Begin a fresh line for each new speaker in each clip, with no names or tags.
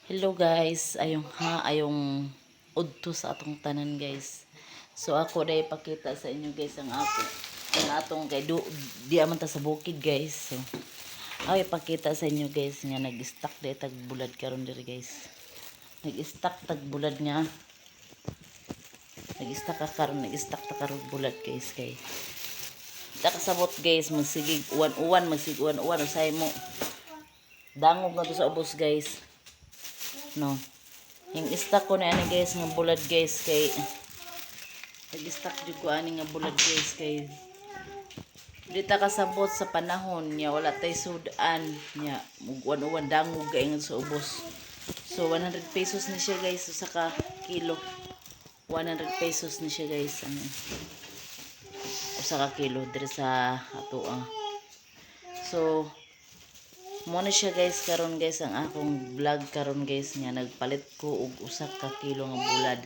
Hello guys, ayong udto sa atong tanan guys. So ako dai ipakita sa inyo guys ang atong kay di aman ta sa bukid guys. So ako ipakita sa inyo guys nga nag-stock dai tag bulad karon diri guys. Nag-stock tag bulad nga. Nag-stock ta karon bulad guys kay. Da kasabot guys magsigig uwan usay mo. Dangog na to sa ubos guys. No. Yung stock ko na ani guys nga bulad guys kay nag-stock jud ko ani nga bulad guys kay dita kasabot sa panahon niya wala tay sudan niya uwan dangog gaingon sa ubos. So 100 pesos ni siya guys usa ka kilo. 100 pesos ni siya guys ano. Usa ka kilo diri sa ato So mo na siya guys karon guys ang akong vlog karon guys nga nagpalit ko og usa ka kilo nga bulad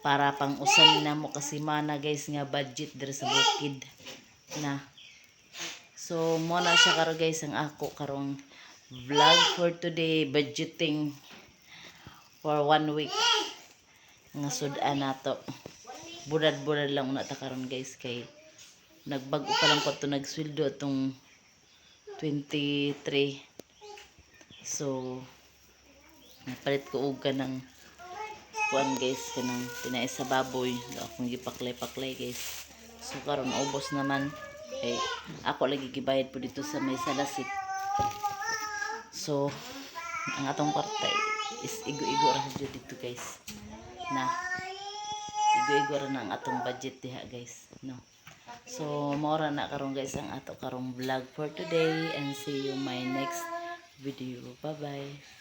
para pang usan na mo kasi mana guys nga budget diri sa bukid na. So mo na siya karon guys ang ako karong vlog for today, budgeting for 1 week nga sudan nato. Bulad lang una ta karon guys kay nagbag-o pa lang ko to nagsweldo atong 23. So napalit ko og kanang kuan guys kanang tinai sa baboy akong gipaklay guys. So karon ubos naman ay ako lagi gibayad po dito sa may salasit. So ang atong kwarta is igo-igo ra jud dito guys na igo-igo ra na ang atong budget diha guys no. So mora na karon guys ang ato karong vlog for today and see you my next video. Bye bye.